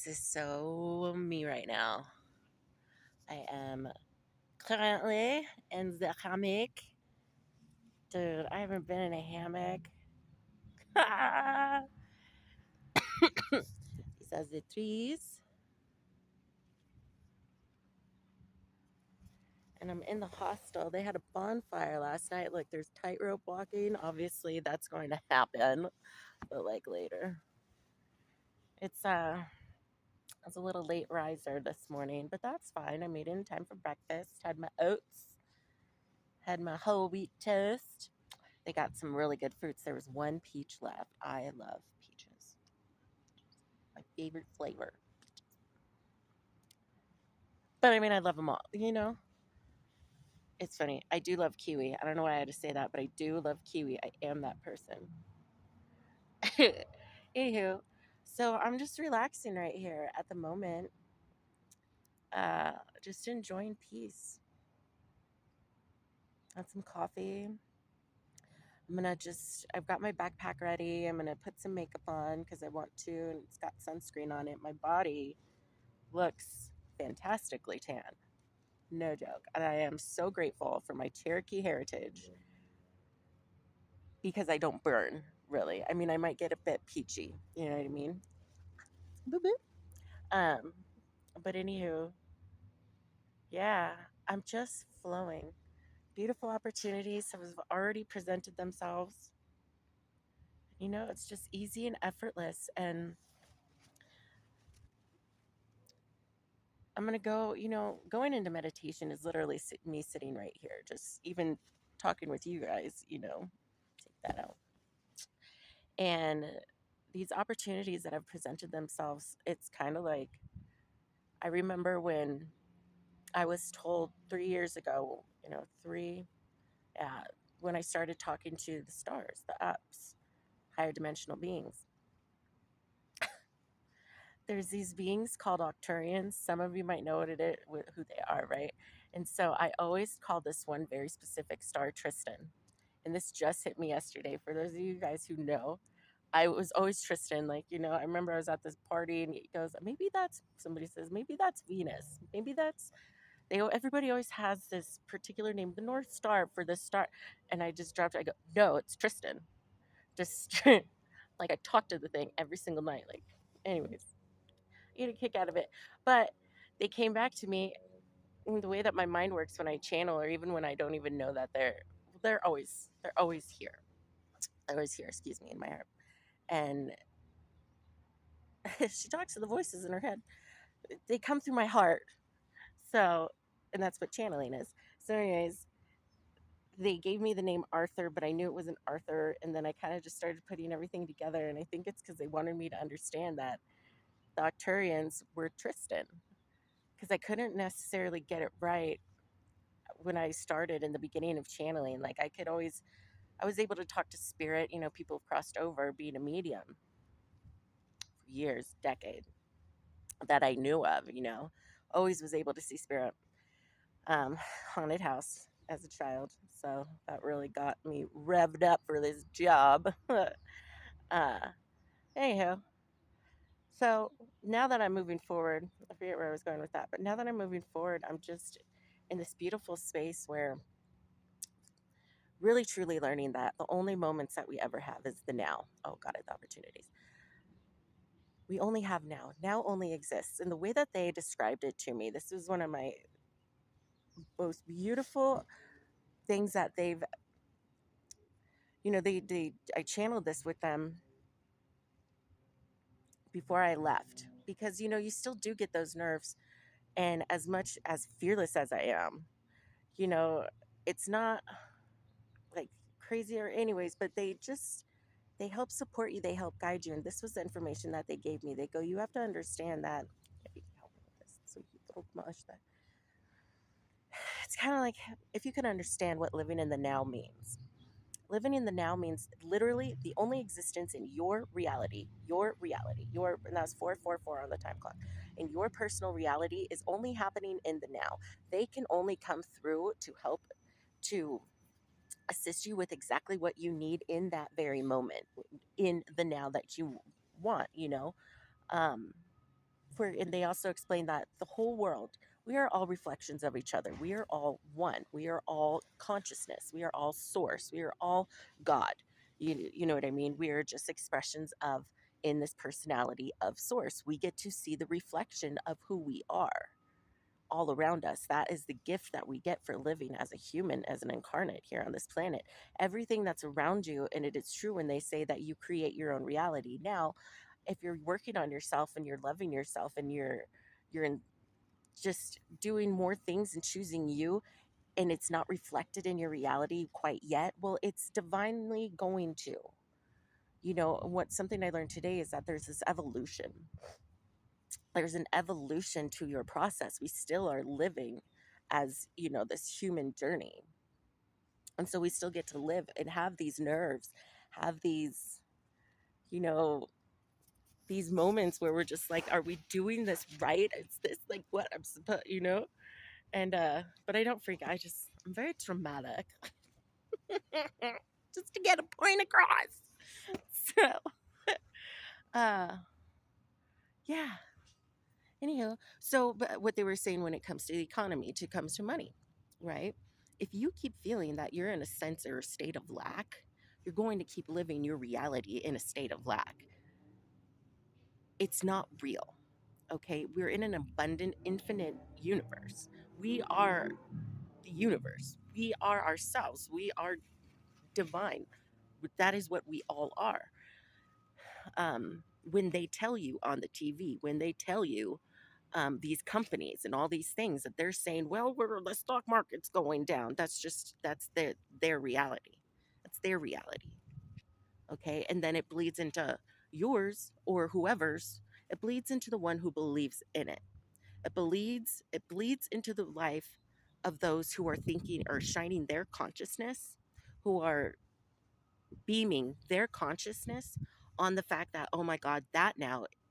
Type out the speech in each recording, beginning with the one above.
This is so me right now. I am currently in the hammock. Dude, I haven't been in a hammock. These are the trees. And I'm in the hostel. They had a bonfire last night. Like, there's tightrope walking. Obviously, that's going to happen, but like later. It's I was a little late riser this morning, but that's fine. I made it in time for breakfast. Had my oats, had my whole wheat toast. They got some really good fruits. There was one peach left. I love peaches. My favorite flavor. But I mean, I love them all. It's funny. I do love kiwi. I don't know why I had to say that, but I do love kiwi. I am that person. Anywho, so I'm just relaxing right here at the moment. Just enjoying peace. Had some coffee. I've got my backpack ready. I'm gonna put some makeup on because I want to, and it's got sunscreen on it. My body looks fantastically tan. No joke. And I am so grateful for my Cherokee heritage because I don't burn, really. I mean, I might get a bit peachy. You know what I mean? Boop, boop. Um, but anywho, yeah, I'm just flowing. Beautiful opportunities have already presented themselves. It's just easy and effortless. And I'm going to go, going into meditation is literally me sitting right here, just even talking with you guys, take that out. And these opportunities that have presented themselves, it's kind of like I remember when I was told 3 years ago, yeah, when I started talking to the stars, the ups, higher dimensional beings. There's these beings called Octurians. Some of you might know who they are, right? And so I always call this one very specific star Tristan. And this just hit me yesterday. For those of you guys who know, I was always Tristan. Like, I remember I was at this party and he goes, somebody says, maybe that's Venus. Maybe everybody always has this particular name, the North Star for this star. And I just dropped it. I go, no, it's Tristan. Just like I talk to the thing every single night. Like, anyways, you get a kick out of it. But they came back to me the way that my mind works when I channel, or even when I don't even know that they're always here. They're always here, excuse me, in my heart. And she talks to the voices in her head. They come through my heart. So, and that's what channeling is. So, anyways, they gave me the name Arthur, but I knew it wasn't Arthur. And then I kind of just started putting everything together. And I think it's because they wanted me to understand that the Octurians were Tristan, because I couldn't necessarily get it right when I started in the beginning of channeling. Like I was able to talk to spirit. People have crossed over being a medium for years, decade that I knew of. Always was able to see spirit. Um, Haunted house as a child, so that really got me revved up for this job. uh, Anyhow, so now that I'm moving forward, I forget where I was going with that, but now that I'm moving forward, I'm just in this beautiful space where really truly learning that the only moments that we ever have is the now. Oh God, the opportunities. We only have now. Now only exists. And the way that they described it to me, this was one of my most beautiful things that I channeled this with them before I left, because you still do get those nerves. And as much as fearless as I am, you know it's not like crazy or anyways, but they help support you, they help guide you. And this was the information that they gave me. They go, you have to understand that, if you can help me with this, so you little mush that it's kind of like, if you can understand what living in the now means. Living in the now means literally the only existence in and that's 444 on the time clock. And your personal reality is only happening in the now. They can only come through to help, to assist you with exactly what you need in that very moment, in the now that you want. Um, for and they also explain that the whole world, we are all reflections of each other. We are all one. We are all consciousness. We are all source. We are all God. You know what I mean? We are just expressions of in this personality of source. We get to see the reflection of who we are all around us. That is the gift that we get for living as a human, as an incarnate here on this planet. Everything that's around you, and it is true when they say that you create your own reality. Now, if you're working on yourself and you're loving yourself and you're in just doing more things and choosing you, and it's not reflected in your reality quite yet, well, it's divinely going to. What something I learned today is that there's this evolution. There's an evolution to your process. We still are living as, this human journey. And so we still get to live and have these nerves, have you know, these moments where we're just like, are we doing this right? Is this like what I'm supposed? And but I don't freak. I'm very dramatic. Just to get a point across. So uh yeah. Anyhow, so but what they were saying when it comes to the economy, to comes to money, right? If you keep feeling that you're in a sense or a state of lack, you're going to keep living your reality in a state of lack. It's not real. Okay? We're in an abundant, infinite universe. We are the universe. We are ourselves. We are divine. That is what we all are. When they tell you on the TV, when they tell you these companies and all these things that they're saying, well, the stock market's going down. That's their reality. That's their reality. Okay, and then it bleeds into yours or whoever's. It bleeds into the one who believes in it. It bleeds into the life of those who are thinking or shining their consciousness, who are beaming their consciousness on the fact that, oh my God,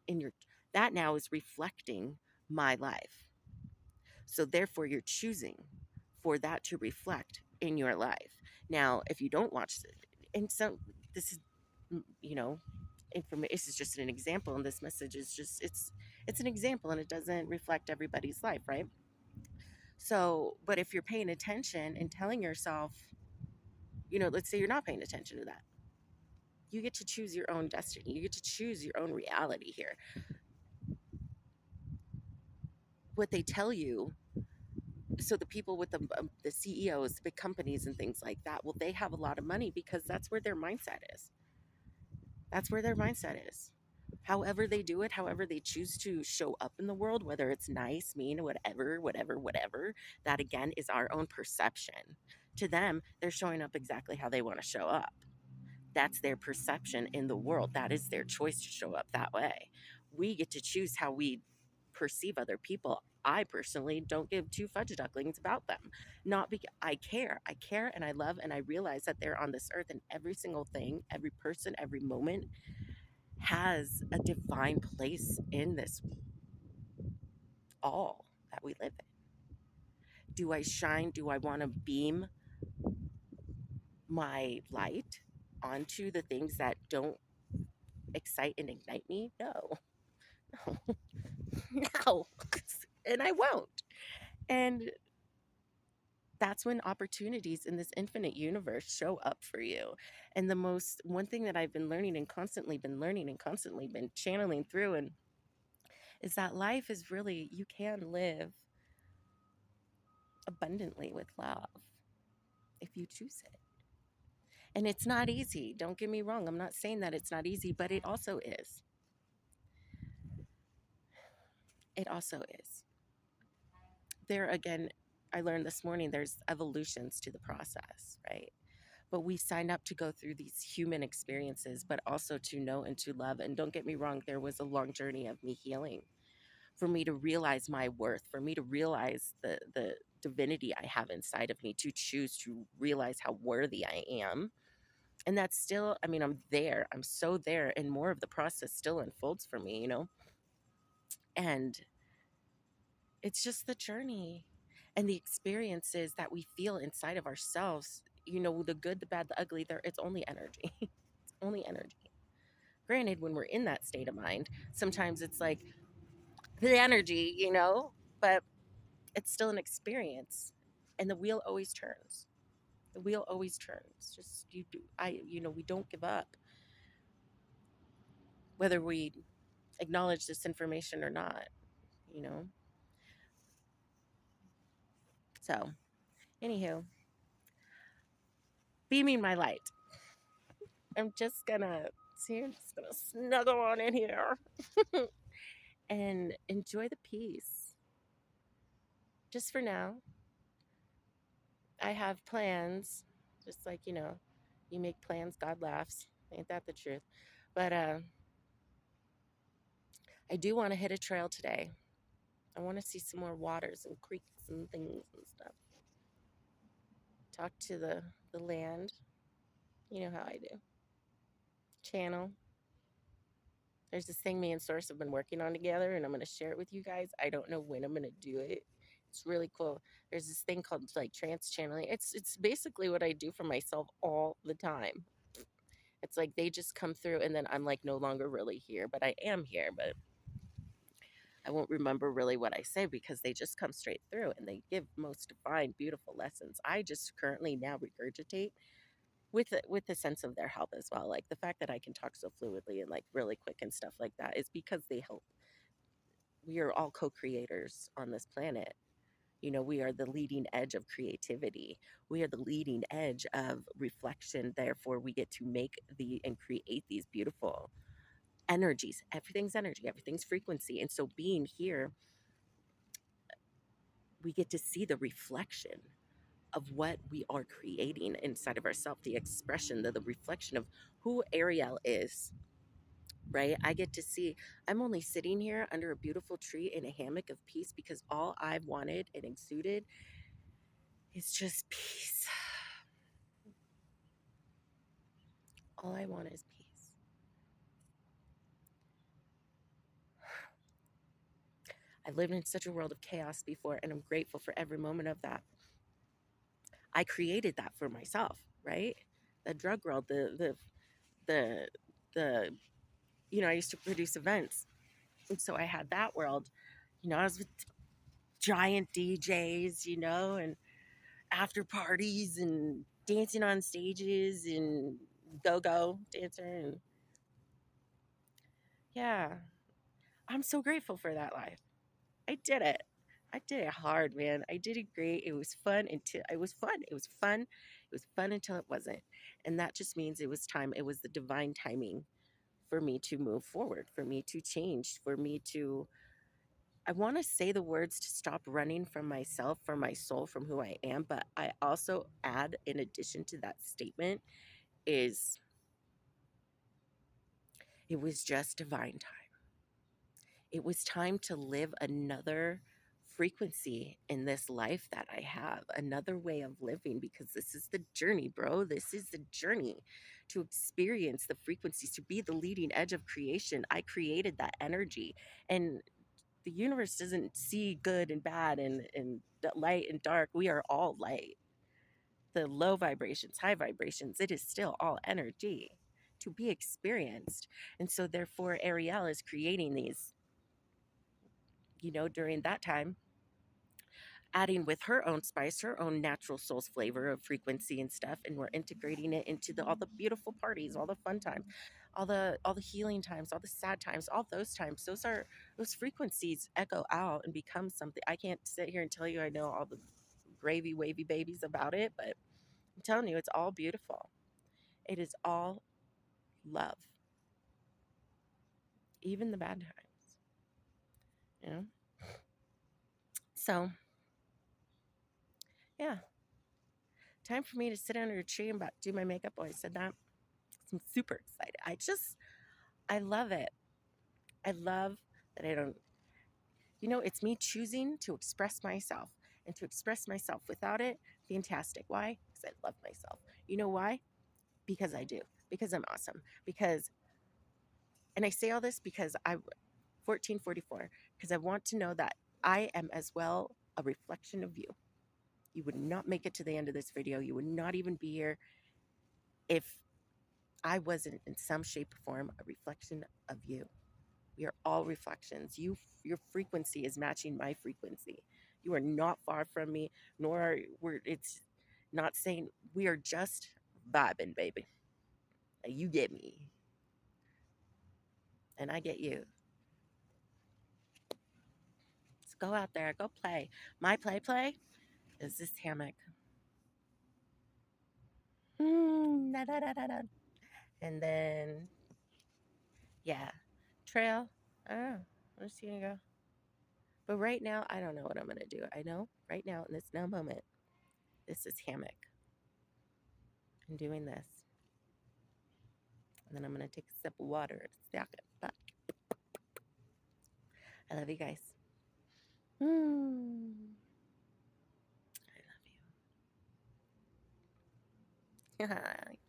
in your that now is reflecting my life. So therefore you're choosing for that to reflect in your life. Now, if you don't watch and so this is you know information, this is just an example, and this message is just it's an example, and it doesn't reflect everybody's life, right? So but if you're paying attention and telling yourself, let's say you're not paying attention to that, you get to choose your own destiny, you get to choose your own reality here. What they tell you, so the people with the CEOs, the big companies and things like that, well, they have a lot of money because that's where their mindset is. That's where their mindset is. However they do it, however they choose to show up in the world, whether it's nice, mean, whatever, whatever, whatever, that again is our own perception. To them, they're showing up exactly how they want to show up. That's their perception in the world. That is their choice to show up that way. We get to choose how we perceive other people. I personally don't give two fudge ducklings about them. Not because I care. I care and I love and I realize that they're on this earth, and every single thing, every person, every moment has a divine place in this all that we live in. Do I shine? Do I want to beam my light onto the things that don't excite and ignite me? No. No. And I won't. And that's when opportunities in this infinite universe show up for you. And the most one thing that I've been learning and constantly been learning and constantly been channeling through and is that life is really, you can live abundantly with love if you choose it. And it's not easy. Don't get me wrong. I'm not saying that it's not easy, but it also is. It also is. There again, I learned this morning there's evolutions to the process, right? But we signed up to go through these human experiences, but also to know and to love. And don't get me wrong, there was a long journey of me healing, for me to realize my worth, for me to realize the divinity I have inside of me, to choose to realize how worthy I am. And that's still, I mean, I'm there. I'm so there. And more of the process still unfolds for me. And it's just the journey and the experiences that we feel inside of ourselves, the good, the bad, the ugly, it's only energy. It's only energy. Granted, when we're in that state of mind, sometimes it's like the energy, you know, but it's still an experience. And the wheel always turns. The wheel always turns. Just you do we don't give up whether we acknowledge this information or not, you know. So, anywho, beaming my light. I'm just gonna see, I'm just gonna snuggle on in here and enjoy the peace. Just for now, I have plans, just like, you make plans, God laughs. Ain't that the truth? But I do want to hit a trail today. I want to see some more waters and creeks and things and stuff. Talk to the land. You know how I do. Channel. There's this thing me and Source have been working on together, and I'm going to share it with you guys. I don't know when I'm going to do it. It's really cool. There's this thing called like trance channeling. It's basically what I do for myself all the time. It's like they just come through, and then I'm like no longer really here, but I am here. But I won't remember really what I say because they just come straight through and they give most divine, beautiful lessons. I just currently now regurgitate with the sense of their help as well. Like the fact that I can talk so fluidly and like really quick and stuff like that is because they help. We are all co-creators on this planet. We are the leading edge of creativity. We are the leading edge of reflection. Therefore, we get to make and create these beautiful energies. Everything's energy, everything's frequency. And so being here, we get to see the reflection of what we are creating inside of ourselves, the expression, the reflection of who Ariel is, right? I get to see, I'm only sitting here under a beautiful tree in a hammock of peace because all I've wanted and exuded is just peace. All I want is peace. I've lived in such a world of chaos before, and I'm grateful for every moment of that. I created that for myself, right? The drug world, the, the, I used to produce events. And so I had that world. I was with giant DJs, and after parties and dancing on stages and go-go dancer. And yeah, I'm so grateful for that life. I did it. I did it hard, man. I did it great. It was fun until it was fun. It was fun. It was fun until it wasn't. And that just means it was time. It was the divine timing for me to move forward, for me to change, for me to I want to say the words to stop running from myself, from my soul, from who I am, but I also add in addition to that statement is it was just divine time. It was time to live another frequency in this life that I have, another way of living, because this is the journey, bro. This is the journey to experience the frequencies, to be the leading edge of creation. I created that energy. And the universe doesn't see good and bad and light and dark. We are all light. The low vibrations, high vibrations, it is still all energy to be experienced. And so, therefore, Ariel is creating these during that time, adding with her own spice, her own natural soul's flavor of frequency and stuff, and we're integrating it into all the beautiful parties, all the fun times, all the healing times, all the sad times, all those times. Those frequencies echo out and become something. I can't sit here and tell you I know all the gravy wavy babies about it, but I'm telling you, it's all beautiful. It is all love, even the bad times. You know. So yeah, time for me to sit under a tree and about do my makeup. Oh, I said that. I'm super excited. I love it. I love that I don't, it's me choosing to express myself and to express myself without it. Fantastic. Why? Because I love myself. You know why? Because I do. Because I'm awesome. And I say all this because 1444, because I want to know that I am as well a reflection of you. You would not make it to the end of this video. You would not even be here if I wasn't in some shape or form a reflection of you. We are all reflections. Your frequency is matching my frequency. You are not far from me, nor are we're it's not saying we are just vibing, baby. You get me, and I get you. So go out there, go play. My play is this hammock. Da, da, da, da, da. And then, yeah, trail. I don't know. I'm just gonna go. But right now, I don't know what I'm gonna do. I know right now in this now moment, this is hammock. I'm doing this, and then I'm gonna take a sip of water in a second. But I love you guys. I love you.